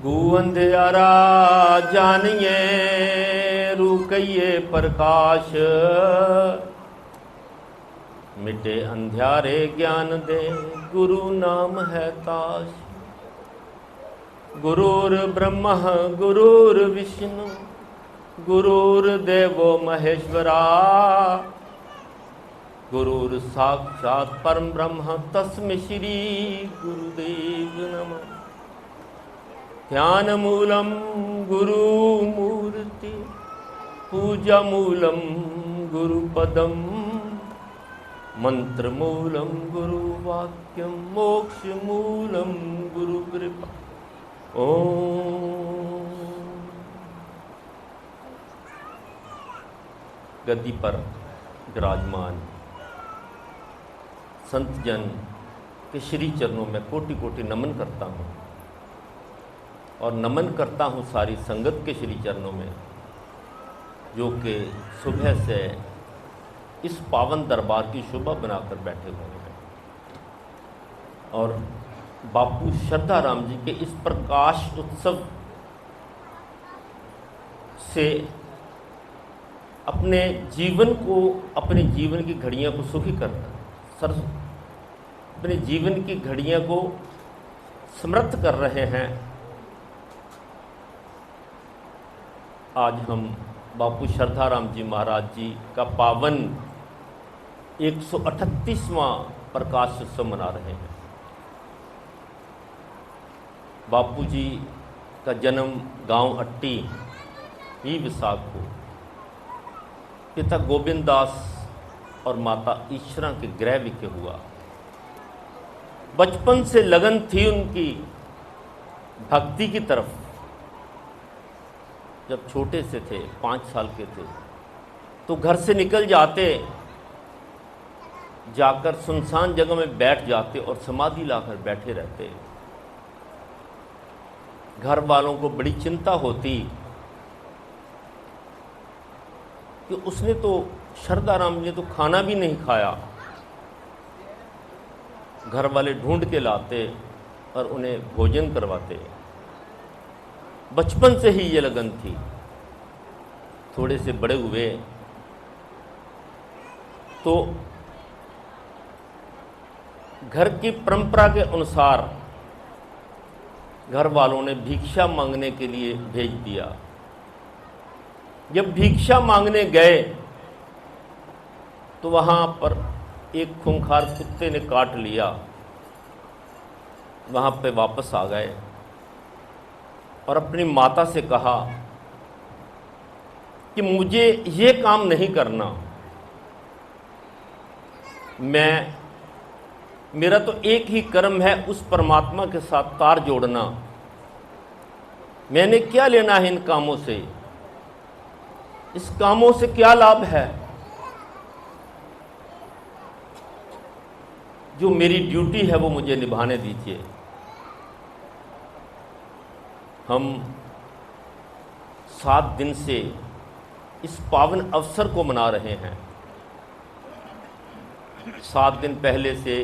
अंधियारा जानिए रूकइए प्रकाश, मिटे अंधियारे ज्ञान दे गुरु नाम है ताश। गुरुर ब्रह्मा गुरुर्विष्णु गुरुर्देवो महेश्वरा, गुरुर साक्षात परम ब्रह्म तस्मै श्री गुरुदेव नमः। ध्यान मूलम गुरु मूर्ति, पूजा मूलम गुरुपदम, मंत्र मूलम गुरु वाक्यम, मोक्ष मूलम गुरु कृपा। ओम। गद्दी पर विराजमान संत जन के श्री चरणों में कोटि कोटि नमन करता हूँ और नमन करता हूँ सारी संगत के श्री चरणों में, जो कि सुबह से इस पावन दरबार की शोभा बनाकर बैठे हुए हैं और बापू श्रद्धाराम जी के इस प्रकाश उत्सव से अपने जीवन को, अपने जीवन की घड़ियाँ को सुखी कर अपने जीवन की घड़ियाँ को समृद्ध कर रहे हैं। आज हम बापू श्रद्धाराम जी महाराज जी का पावन 138वां प्रकाश उत्सव मना रहे हैं। बापू जी का जन्म गांव अट्टी ही विशाख को पिता गोविंद दास और माता ईश्वरा के गृह विखे हुआ। बचपन से लगन थी उनकी भक्ति की तरफ। जब छोटे से थे, 5 साल के थे, तो घर से निकल जाते, जाकर सुनसान जगह में बैठ जाते और समाधि लाकर बैठे रहते। घर वालों को बड़ी चिंता होती कि उसने तो, श्रद्धाराम जी ने तो खाना भी नहीं खाया। घर वाले ढूंढ के लाते और उन्हें भोजन करवाते। बचपन से ही ये लगन थी। थोड़े से बड़े हुए तो घर की परंपरा के अनुसार घर वालों ने भिक्षा मांगने के लिए भेज दिया। जब भिक्षा मांगने गए तो वहाँ पर एक खूंखार कुत्ते ने काट लिया। वहाँ पे वापस आ गए और अपनी माता से कहा कि मुझे ये काम नहीं करना, मेरा तो एक ही कर्म है, उस परमात्मा के साथ तार जोड़ना। मैंने क्या लेना है इन कामों से, इस कामों से क्या लाभ है। जो मेरी ड्यूटी है वो मुझे निभाने दीजिए। हम 7 दिन से इस पावन अवसर को मना रहे हैं। 7 दिन पहले से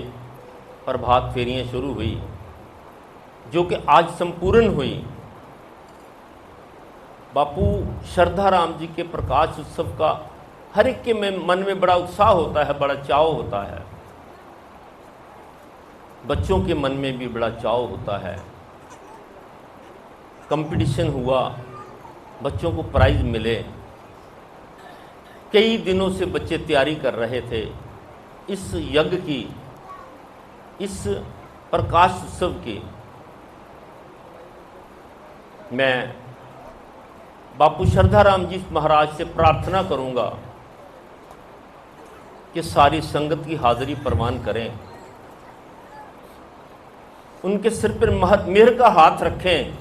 प्रभात फेरियां शुरू हुई, जो कि आज संपूर्ण हुई। बापू श्रद्धाराम जी के प्रकाश उत्सव का हर एक के मन में बड़ा उत्साह होता है, बड़ा चाव होता है। बच्चों के मन में भी बड़ा चाव होता है। कंपटीशन हुआ, बच्चों को प्राइज मिले। कई दिनों से बच्चे तैयारी कर रहे थे इस यज्ञ की, इस प्रकाश उत्सव की। मैं बापू श्रद्धाराम जी महाराज से प्रार्थना करूंगा कि सारी संगत की हाजिरी प्रवान करें, उनके सिर पर मेहर का हाथ रखें,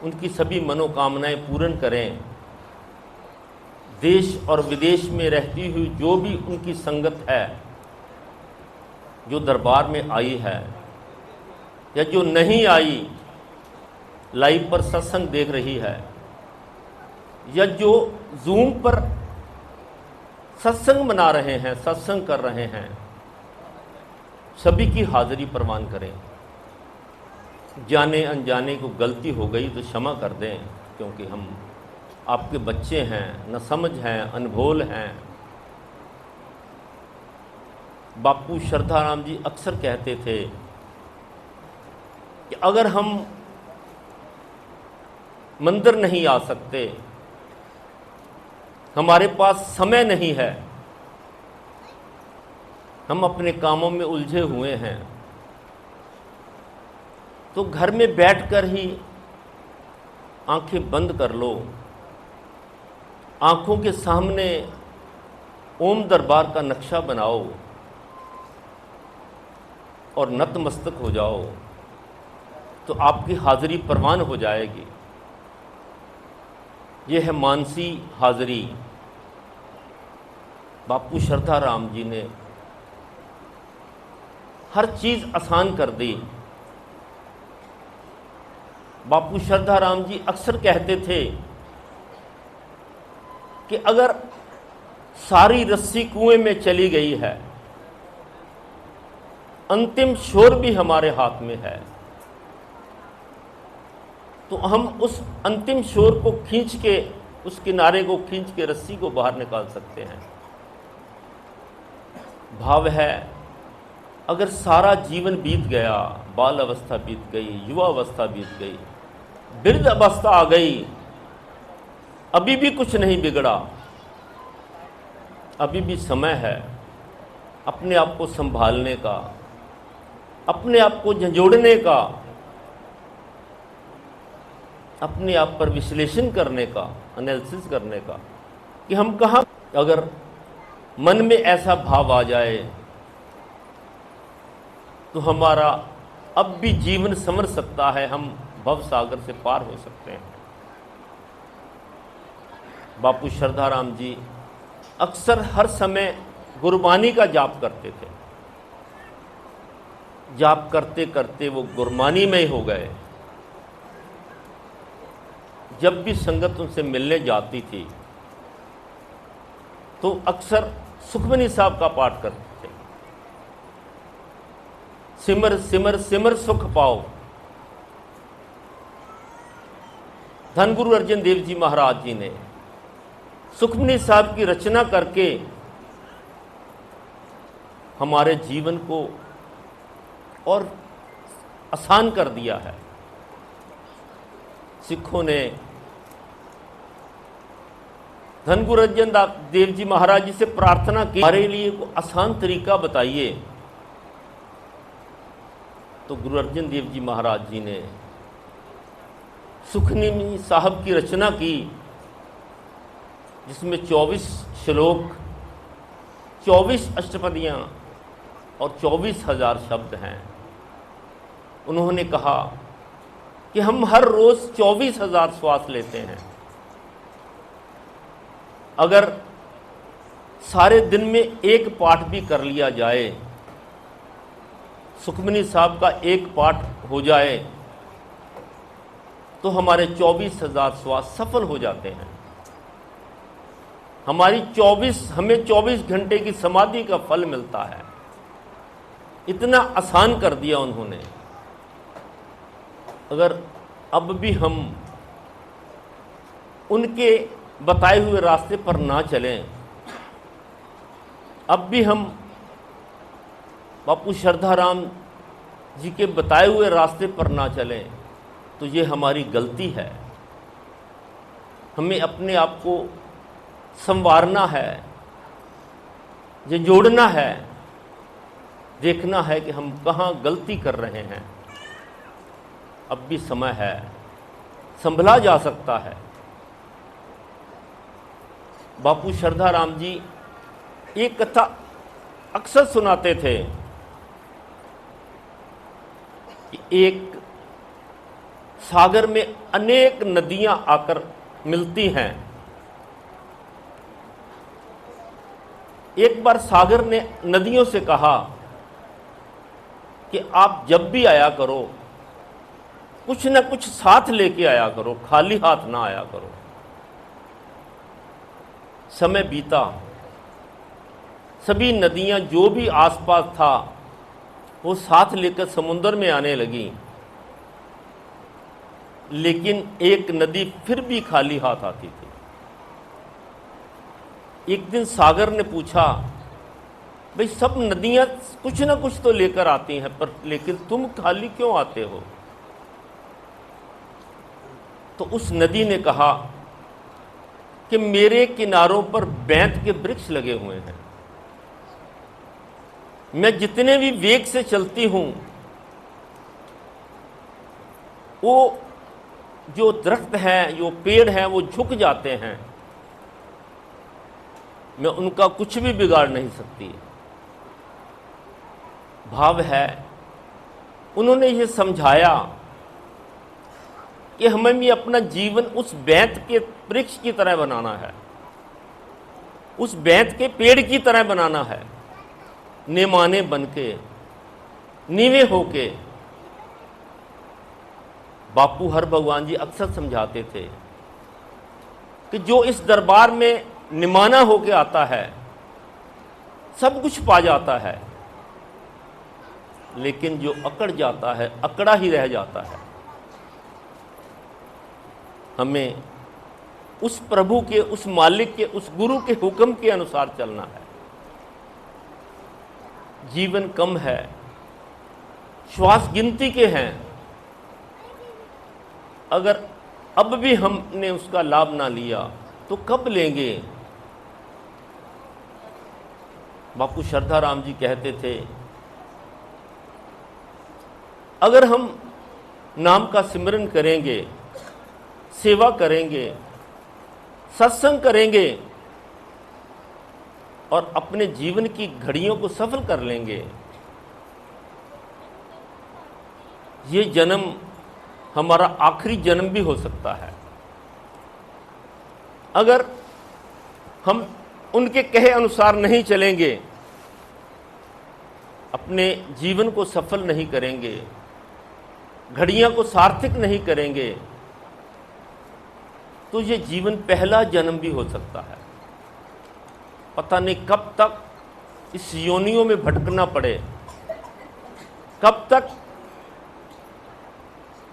उनकी सभी मनोकामनाएं पूर्ण करें। देश और विदेश में रहती हुई जो भी उनकी संगत है, जो दरबार में आई है या जो नहीं आई, लाइव पर सत्संग देख रही है, या जो जूम पर सत्संग मना रहे हैं, सत्संग कर रहे हैं, सभी की हाजिरी प्रवान करें। जाने अनजाने को गलती हो गई तो क्षमा कर दें, क्योंकि हम आपके बच्चे हैं, न समझ हैं, अनभोल हैं। बापू श्रद्धाराम जी अक्सर कहते थे कि अगर हम मंदिर नहीं आ सकते, हमारे पास समय नहीं है, हम अपने कामों में उलझे हुए हैं, तो घर में बैठकर ही आंखें बंद कर लो, आंखों के सामने ओम दरबार का नक्शा बनाओ और नतमस्तक हो जाओ, तो आपकी हाज़िरी परवान हो जाएगी। ये है मानसी हाज़िरी। बापू श्रद्धाराम जी ने हर चीज़ आसान कर दी। बापू श्रद्धाराम जी अक्सर कहते थे कि अगर सारी रस्सी कुएं में चली गई है, अंतिम छोर भी हमारे हाथ में है, तो हम उस अंतिम छोर को खींच के, उस किनारे को खींच के रस्सी को बाहर निकाल सकते हैं। भाव है, अगर सारा जीवन बीत गया, बाल अवस्था बीत गई, युवा अवस्था बीत गई, वृद्ध अवस्था आ गई, अभी भी कुछ नहीं बिगड़ा, अभी भी समय है अपने आप को संभालने का, अपने आप को झंझोड़ने का, अपने आप पर विश्लेषण करने का, एनालिसिस करने का कि हम कहाँ। अगर मन में ऐसा भाव आ जाए तो हमारा अब भी जीवन संवर सकता है, हम भव सागर से पार हो सकते हैं। बापू श्रद्धाराम जी अक्सर हर समय गुरबानी का जाप करते थे। जाप करते करते वो गुरबानी में ही हो गए। जब भी संगत उनसे मिलने जाती थी तो अक्सर सुखमनी साहब का पाठ करते थे, सिमर सिमर सिमर सुख पाओ। धन गुरु अर्जन देव जी महाराज जी ने सुखमनी साहब की रचना करके हमारे जीवन को और आसान कर दिया है। सिखों ने धन गुरु अर्जन देव जी महाराज जी से प्रार्थना की, हमारे लिए को आसान तरीका बताइए। तो गुरु अर्जन देव जी महाराज जी ने सुखमनी साहब की रचना की, जिसमें 24 श्लोक, 24 अष्टपदियाँ और 24,000 शब्द हैं। उन्होंने कहा कि हम हर रोज़ 24,000 श्वास लेते हैं। अगर सारे दिन में एक पाठ भी कर लिया जाए, सुखमनी साहब का एक पाठ हो जाए, तो हमारे 24,000 श्वास सफल हो जाते हैं। हमें 24 घंटे की समाधि का फल मिलता है। इतना आसान कर दिया उन्होंने। अगर अब भी हम उनके बताए हुए रास्ते पर ना चलें, अब भी हम बापू श्रद्धाराम जी के बताए हुए रास्ते पर ना चलें, तो ये हमारी गलती है। हमें अपने आप को संवारना है, ये जोड़ना है, देखना है कि हम कहाँ गलती कर रहे हैं। अब भी समय है, संभला जा सकता है। बापू श्रद्धाराम जी एक कथा अक्सर सुनाते थे कि एक सागर में अनेक नदियां आकर मिलती हैं। एक बार सागर ने नदियों से कहा कि आप जब भी आया करो, कुछ न कुछ साथ लेके आया करो, खाली हाथ ना आया करो। समय बीता, सभी नदियां जो भी आसपास था वो साथ लेकर समुद्र में आने लगी। लेकिन एक नदी फिर भी खाली हाथ आती थी। एक दिन सागर ने पूछा, भाई सब नदियां कुछ ना कुछ तो लेकर आती हैं, पर लेकिन तुम खाली क्यों आते हो? तो उस नदी ने कहा कि मेरे किनारों पर बैंत के वृक्ष लगे हुए हैं, मैं जितने भी वेग से चलती हूं वो जो दरख्त हैं, जो पेड़ हैं, वो झुक जाते हैं, मैं उनका कुछ भी बिगाड़ नहीं सकती। भाव है, उन्होंने ये समझाया कि हमें भी अपना जीवन उस बैंत के वृक्ष की तरह बनाना है, उस बैंत के पेड़ की तरह बनाना है, निमाने बन के, नीवे होके। बापू हर भगवान जी अक्सर समझाते थे कि जो इस दरबार में निमाना होके आता है सब कुछ पा जाता है, लेकिन जो अकड़ जाता है अकड़ा ही रह जाता है। हमें उस प्रभु के, उस मालिक के, उस गुरु के हुक्म के अनुसार चलना है। जीवन कम है, श्वास गिनती के हैं, अगर अब भी हमने उसका लाभ ना लिया तो कब लेंगे? बापू श्रद्धाराम जी कहते थे, अगर हम नाम का सिमरन करेंगे, सेवा करेंगे, सत्संग करेंगे और अपने जीवन की घड़ियों को सफल कर लेंगे, ये जन्म हमारा आखिरी जन्म भी हो सकता है। अगर हम उनके कहे अनुसार नहीं चलेंगे, अपने जीवन को सफल नहीं करेंगे, घड़ियां को सार्थक नहीं करेंगे, तो ये जीवन पहला जन्म भी हो सकता है। पता नहीं कब तक इस योनियों में भटकना पड़े, कब तक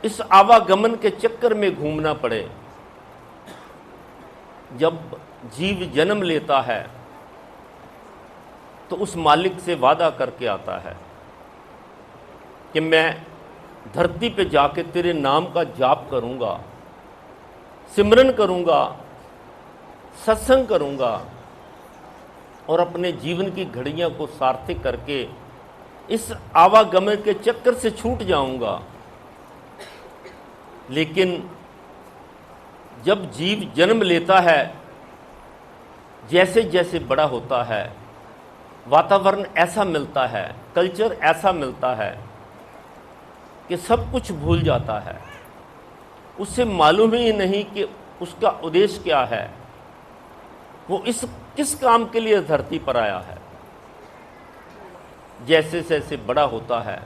इस आवागमन के चक्कर में घूमना पड़े। जब जीव जन्म लेता है तो उस मालिक से वादा करके आता है कि मैं धरती पे जाके तेरे नाम का जाप करूंगा, सिमरन करूंगा, सत्संग करूंगा और अपने जीवन की घड़ियां को सार्थक करके इस आवागमन के चक्कर से छूट जाऊंगा। लेकिन जब जीव जन्म लेता है, जैसे जैसे बड़ा होता है, वातावरण ऐसा मिलता है, कल्चर ऐसा मिलता है कि सब कुछ भूल जाता है। उससे मालूम ही नहीं कि उसका उद्देश्य क्या है, वो इस किस काम के लिए धरती पर आया है। जैसे जैसे बड़ा होता है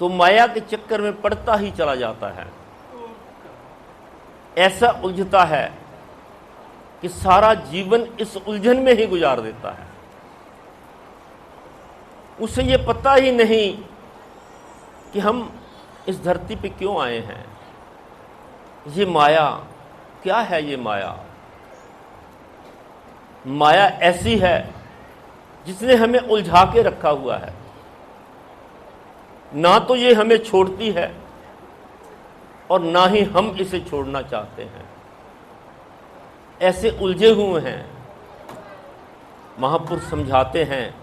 तो माया के चक्कर में पड़ता ही चला जाता है, ऐसा उलझता है कि सारा जीवन इस उलझन में ही गुजार देता है। उसे ये पता ही नहीं कि हम इस धरती पे क्यों आए हैं, ये माया क्या है। ये माया माया ऐसी है जिसने हमें उलझा के रखा हुआ है, ना तो ये हमें छोड़ती है और ना ही हम इसे छोड़ना चाहते हैं। ऐसे उलझे हुए हैं। महापुरुष समझाते हैं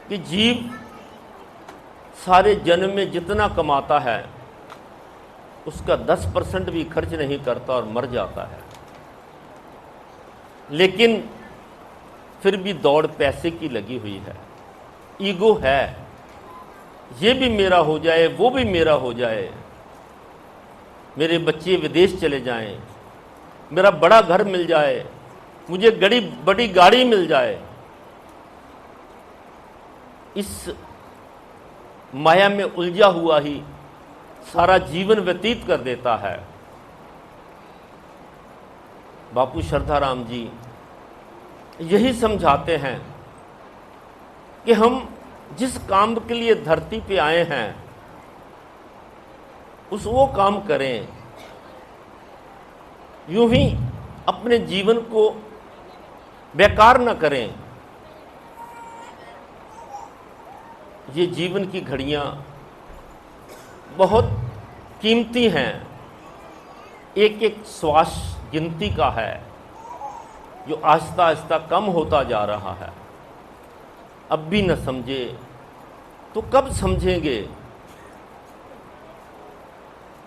कि जीव सारे जन्म में जितना कमाता है उसका 10% भी खर्च नहीं करता और मर जाता है, लेकिन फिर भी दौड़ पैसे की लगी हुई है। ईगो है, ये भी मेरा हो जाए, वो भी मेरा हो जाए, मेरे बच्चे विदेश चले जाएं, मेरा बड़ा घर मिल जाए, मुझे बड़ी गाड़ी मिल जाए। इस माया में उलझा हुआ ही सारा जीवन व्यतीत कर देता है। बापू श्रद्धाराम जी यही समझाते हैं कि हम जिस काम के लिए धरती पे आए हैं वो काम करें, यूं ही अपने जीवन को बेकार न करें। ये जीवन की घड़ियां बहुत कीमती हैं, एक एक श्वास गिनती का है जो आहिस्ता आहिस्ता कम होता जा रहा है। अब भी न समझे तो कब समझेंगे।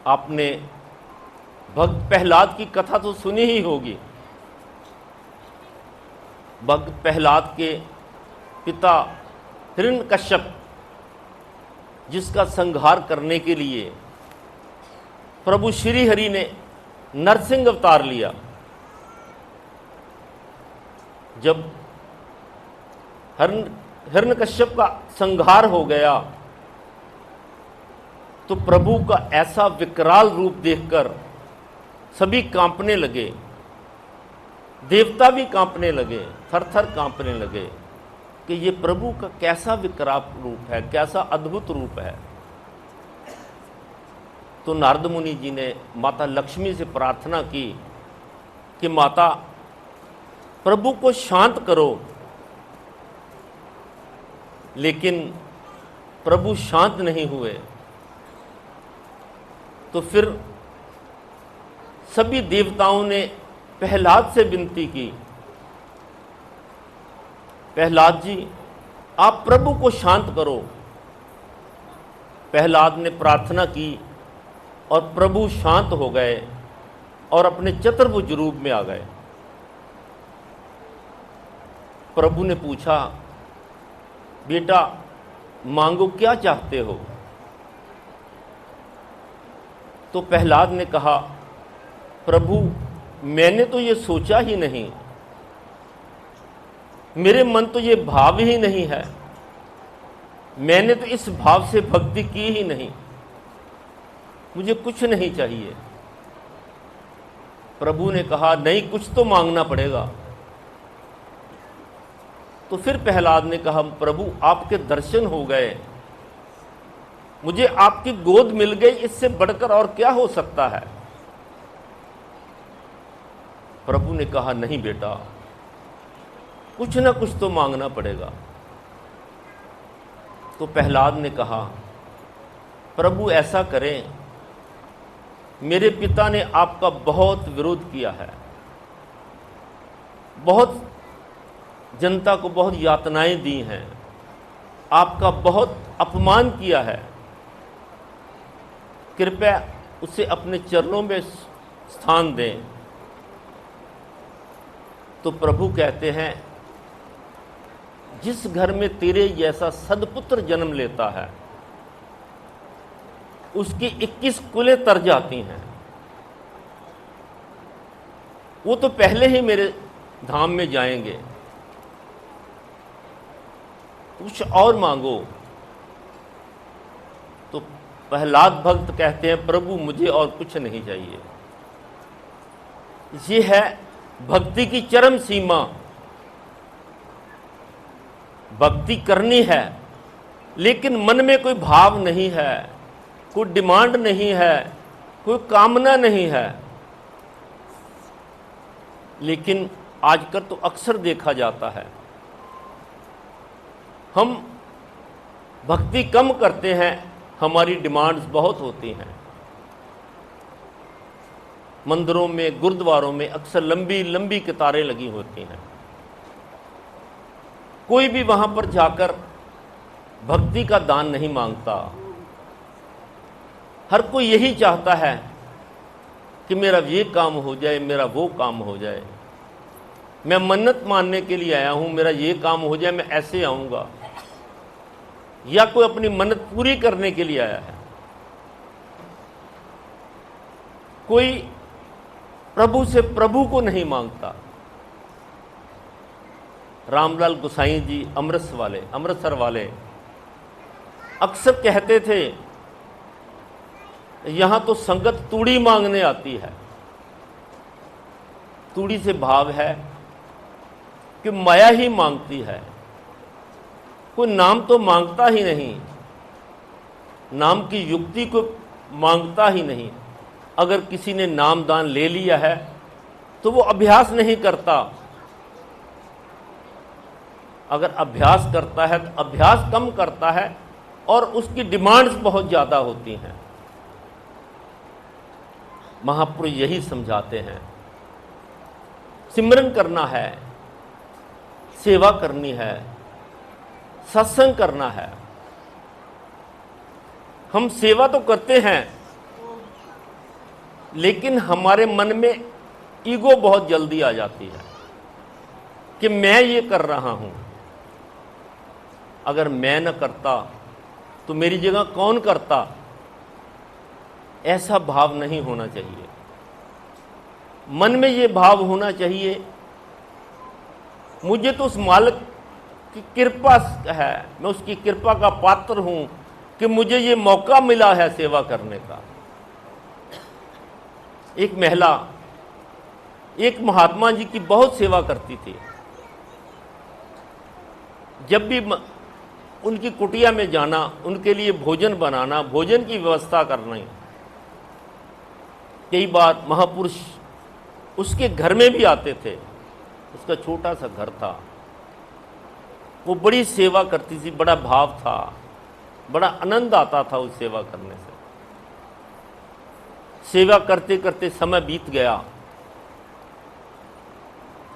आपने भक्त प्रहलाद की कथा तो सुनी ही होगी। भक्त प्रहलाद के पिता हिरण्यकश्यप, जिसका संहार करने के लिए प्रभु श्री हरि ने नरसिंह अवतार लिया। जब हिरण्यकश्यप का संहार हो गया तो प्रभु का ऐसा विकराल रूप देखकर सभी कांपने लगे, देवता भी कांपने लगे, थर-थर कांपने लगे कि ये प्रभु का कैसा विकराल रूप है, कैसा अद्भुत रूप है। तो नारद मुनि जी ने माता लक्ष्मी से प्रार्थना की कि माता, प्रभु को शांत करो। लेकिन प्रभु शांत नहीं हुए। तो फिर सभी देवताओं ने प्रहलाद से विनती की, प्रहलाद जी आप प्रभु को शांत करो। प्रहलाद ने प्रार्थना की और प्रभु शांत हो गए और अपने चतुर्भुज रूप में आ गए। प्रभु ने पूछा, बेटा मांगो, क्या चाहते हो? तो प्रहलाद ने कहा, प्रभु मैंने तो ये सोचा ही नहीं, मेरे मन तो ये भाव ही नहीं है, मैंने तो इस भाव से भक्ति की ही नहीं, मुझे कुछ नहीं चाहिए। प्रभु ने कहा, नहीं, कुछ तो मांगना पड़ेगा। तो फिर प्रहलाद ने कहा, प्रभु आपके दर्शन हो गए, मुझे आपकी गोद मिल गई, इससे बढ़कर और क्या हो सकता है? प्रभु ने कहा, नहीं बेटा, कुछ ना कुछ तो मांगना पड़ेगा। तो प्रहलाद ने कहा, प्रभु ऐसा करें, मेरे पिता ने आपका बहुत विरोध किया है, बहुत जनता को बहुत यातनाएं दी हैं, आपका बहुत अपमान किया है, कृपया उसे अपने चरणों में स्थान दें। तो प्रभु कहते हैं, जिस घर में तेरे जैसा सदपुत्र जन्म लेता है उसकी 21 कुलें तर जाती हैं। वो तो पहले ही मेरे धाम में जाएंगे, कुछ और मांगो। तो प्रहलाद भक्त कहते हैं, प्रभु मुझे और कुछ नहीं चाहिए। ये है भक्ति की चरम सीमा। भक्ति करनी है लेकिन मन में कोई भाव नहीं है, कोई डिमांड नहीं है, कोई कामना नहीं है। लेकिन आजकल तो अक्सर देखा जाता है, हम भक्ति कम करते हैं, हमारी डिमांड्स बहुत होती हैं। मंदिरों में, गुरुद्वारों में अक्सर लंबी लंबी कतारें लगी होती हैं। कोई भी वहां पर जाकर भक्ति का दान नहीं मांगता। हर कोई यही चाहता है कि मेरा ये काम हो जाए, मेरा वो काम हो जाए, मैं मन्नत मानने के लिए आया हूं, मेरा ये काम हो जाए, मैं ऐसे आऊंगा। या कोई अपनी मन्नत पूरी करने के लिए आया है। कोई प्रभु से प्रभु को नहीं मांगता। रामलाल गोसाई जी अमृतसर वाले अक्सर कहते थे, यहां तो संगत तूड़ी मांगने आती है। तूड़ी से भाव है कि माया ही मांगती है, कोई नाम तो मांगता ही नहीं। नाम की युक्ति को मांगता ही नहीं। अगर किसी ने नाम दान ले लिया है तो वो अभ्यास नहीं करता। अगर अभ्यास करता है तो अभ्यास कम करता है और उसकी डिमांड्स बहुत ज़्यादा होती हैं। महापुरुष यही समझाते हैं, सिमरन करना है, सेवा करनी है, सत्संग करना है। हम सेवा तो करते हैं, लेकिन हमारे मन में ईगो बहुत जल्दी आ जाती है कि मैं ये कर रहा हूं, अगर मैं न करता तो मेरी जगह कौन करता। ऐसा भाव नहीं होना चाहिए। मन में ये भाव होना चाहिए, मुझे तो उस मालिक की कृपा है, मैं उसकी कृपा का पात्र हूं कि मुझे ये मौका मिला है सेवा करने का। एक महिला एक महात्मा जी की बहुत सेवा करती थी। जब भी उनकी कुटिया में जाना, उनके लिए भोजन बनाना, भोजन की व्यवस्था करना, कई बार महापुरुष उसके घर में भी आते थे। उसका छोटा सा घर था, वो बड़ी सेवा करती थी, बड़ा भाव था, बड़ा आनंद आता था उस सेवा करने से। सेवा करते करते समय बीत गया।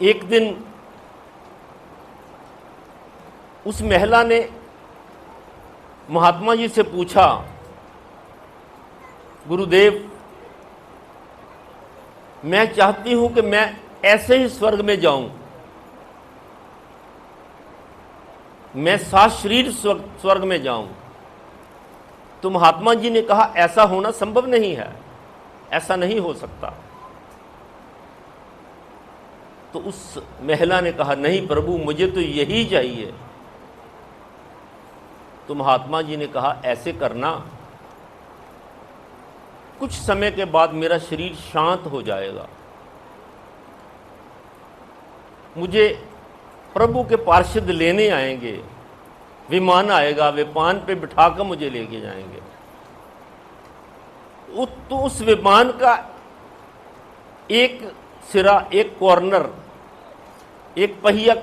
एक दिन उस महिला ने महात्मा जी से पूछा, गुरुदेव, मैं चाहती हूं कि मैं ऐसे ही स्वर्ग में जाऊं, मैं साथ शरीर स्वर्ग में जाऊं। तो महात्मा जी ने कहा, ऐसा होना संभव नहीं है, ऐसा नहीं हो सकता। तो उस महिला ने कहा, नहीं प्रभु, मुझे तो यही चाहिए। तो महात्मा जी ने कहा, ऐसे करना, कुछ समय के बाद मेरा शरीर शांत हो जाएगा, मुझे प्रभु के पार्षद लेने आएंगे, विमान आएगा, विमान पे बिठाकर मुझे लेके जाएंगे। तो उस विमान का एक सिरा, एक कॉर्नर, एक पहिया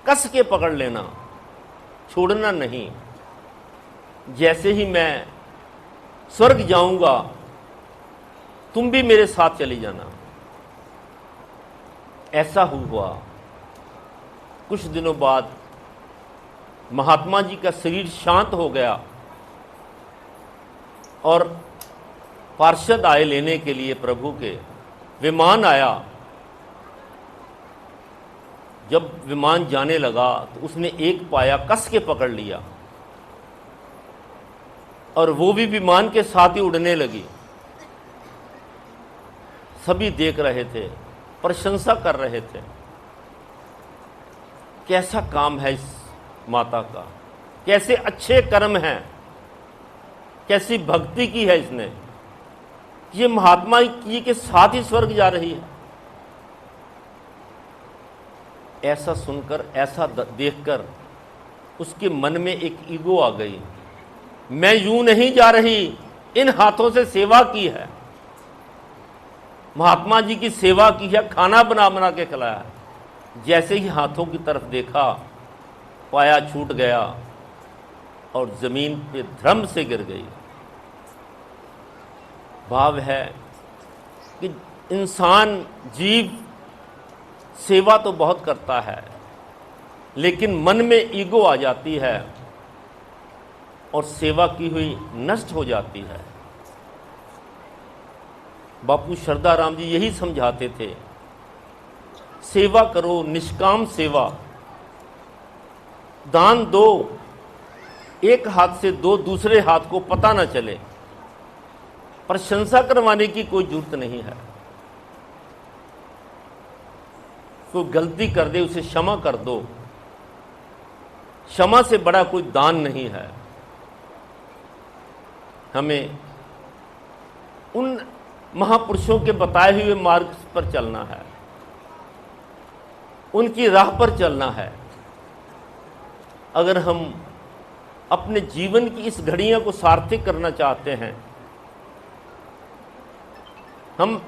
कस के पकड़ लेना, छोड़ना नहीं। जैसे ही मैं स्वर्ग जाऊंगा, तुम भी मेरे साथ चली जाना। ऐसा हुआ। कुछ दिनों बाद महात्मा जी का शरीर शांत हो गया और पार्षद आए लेने के लिए प्रभु के। विमान आया। जब विमान जाने लगा तो उसने एक पाया कस के पकड़ लिया और वो भी विमान के साथ ही उड़ने लगी। सभी देख रहे थे, प्रशंसा कर रहे थे, कैसा काम है इस माता का, कैसे अच्छे कर्म हैं, कैसी भक्ति की है इसने, ये महात्मा जी के साथ ही स्वर्ग जा रही है। ऐसा सुनकर, ऐसा देखकर उसके मन में एक ईगो आ गई, मैं यूं नहीं जा रही, इन हाथों से सेवा की है, महात्मा जी की सेवा की है, खाना बना बना के खिलाया है। जैसे ही हाथों की तरफ देखा, पाया छूट गया और जमीन पे धर्म से गिर गई। भाव है कि इंसान, जीव सेवा तो बहुत करता है, लेकिन मन में ईगो आ जाती है और सेवा की हुई नष्ट हो जाती है। बापू श्रद्धाराम जी यही समझाते थे, सेवा करो, निष्काम सेवा, दान दो, एक हाथ से दो, दूसरे हाथ को पता न चले। प्रशंसा करवाने की कोई जरूरत नहीं है। कोई गलती कर दे उसे क्षमा कर दो, क्षमा से बड़ा कोई दान नहीं है। हमें उन महापुरुषों के बताए हुए मार्ग पर चलना है, उनकी राह पर चलना है। अगर हम अपने जीवन की इस घड़ियां को सार्थक करना चाहते हैं हम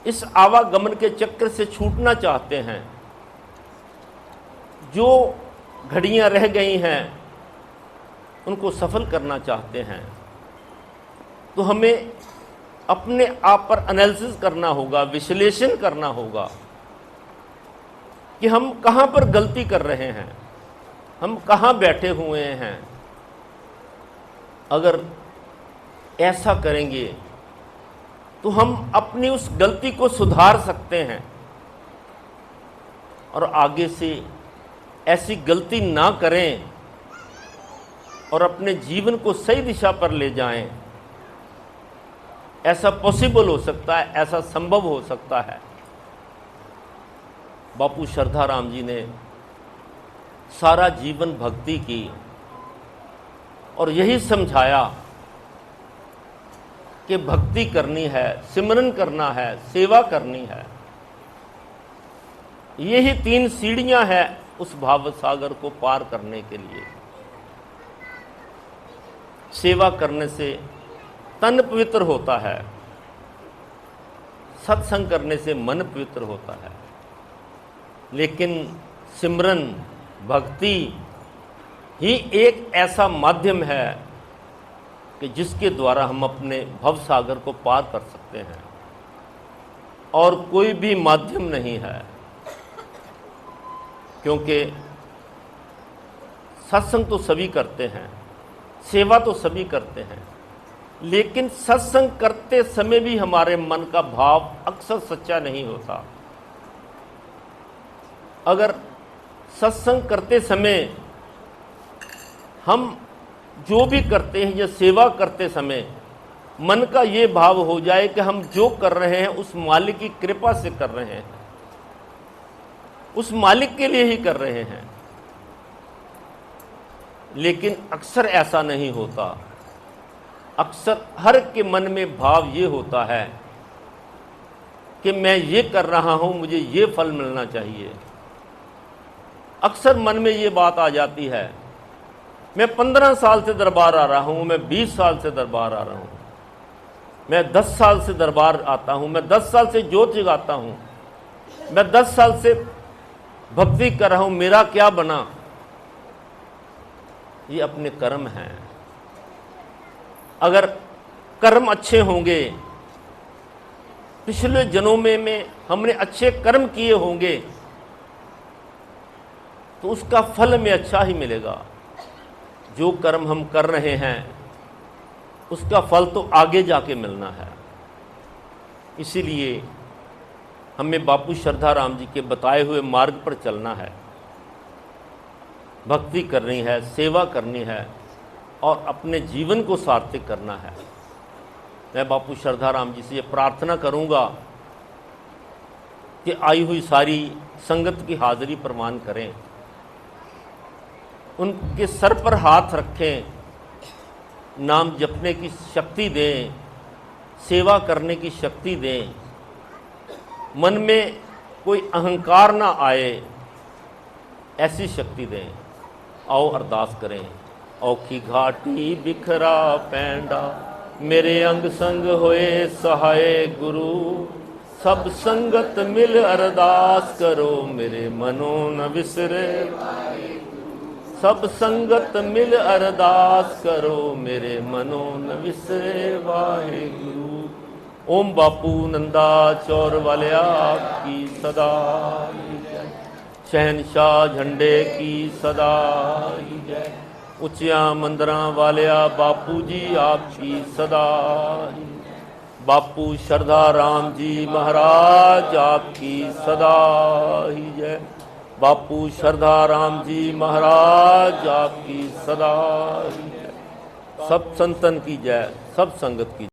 इस आवागमन के चक्र से छूटना चाहते हैं, जो घड़ियां रह गई हैं उनको सफल करना चाहते हैं, तो हमें अपने आप पर एनालिसिस करना होगा, विश्लेषण करना होगा कि हम कहाँ पर गलती कर रहे हैं, हम कहाँ बैठे हुए हैं। अगर ऐसा करेंगे तो हम अपनी उस गलती को सुधार सकते हैं और आगे से ऐसी गलती ना करें और अपने जीवन को सही दिशा पर ले जाएं। ऐसा पॉसिबल हो सकता है, ऐसा संभव हो सकता है। बापू श्रद्धाराम जी ने सारा जीवन भक्ति की और यही समझाया कि भक्ति करनी है, सिमरन करना है, सेवा करनी है। यही 3 सीढ़ियां हैं उस भाव सागर को पार करने के लिए। सेवा करने से तन पवित्र होता है, सत्संग करने से मन पवित्र होता है, लेकिन सिमरन भक्ति ही एक ऐसा माध्यम है कि जिसके द्वारा हम अपने भव सागर को पार कर सकते हैं, और कोई भी माध्यम नहीं है। क्योंकि सत्संग तो सभी करते हैं, सेवा तो सभी करते हैं, लेकिन सत्संग करते समय भी हमारे मन का भाव अक्सर सच्चा नहीं होता। अगर सत्संग करते समय हम जो भी करते हैं या सेवा करते समय मन का ये भाव हो जाए कि हम जो कर रहे हैं उस मालिक की कृपा से कर रहे हैं, उस मालिक के लिए ही कर रहे हैं, लेकिन अक्सर ऐसा नहीं होता। अक्सर हर के मन में भाव ये होता है कि मैं ये कर रहा हूं, मुझे ये फल मिलना चाहिए। अक्सर मन में ये बात आ जाती है, मैं 15 साल से दरबार आ रहा हूं, मैं 20 साल से दरबार आ रहा हूं, मैं 10 साल से दरबार आता हूं, मैं 10 साल से ज्योत जगाता हूं, मैं 10 साल से भक्ति कर रहा हूं, मेरा क्या बना? ये अपने कर्म हैं। अगर कर्म अच्छे होंगे, पिछले जन्मों में हमने अच्छे कर्म किए होंगे, तो उसका फल हमें अच्छा ही मिलेगा। जो कर्म हम कर रहे हैं उसका फल तो आगे जाके मिलना है। इसीलिए हमें बापू श्रद्धाराम जी के बताए हुए मार्ग पर चलना है, भक्ति करनी है, सेवा करनी है और अपने जीवन को सार्थक करना है। मैं बापू श्रद्धाराम जी से ये प्रार्थना करूंगा कि आई हुई सारी संगत की हाजिरी प्रमाण करें, उनके सर पर हाथ रखें, नाम जपने की शक्ति दें, सेवा करने की शक्ति दें, मन में कोई अहंकार ना आए, ऐसी शक्ति दें। आओ अरदास करें। औखी घाटी बिखरा पैंडा, मेरे अंग संग होए सहाय गुरु, सब संगत मिल अरदास करो, मेरे मनो न विसरे। सब संगत मिल अरदास करो, मेरे मनो न विसरे वाहेगुरु। ओम बापू नंदा चौर वाले आपकी सदा जय, शहनशाह झंडे की सदा जय, उच्चिया मंदिरां वालिया बापू जी आपकी सदा। बापू श्रद्धाराम जी महाराज आपकी सदा ही जय। बापू श्रद्धाराम जी महाराज आपकी सदा ही जय। सब संतन की जय, सब संगत की।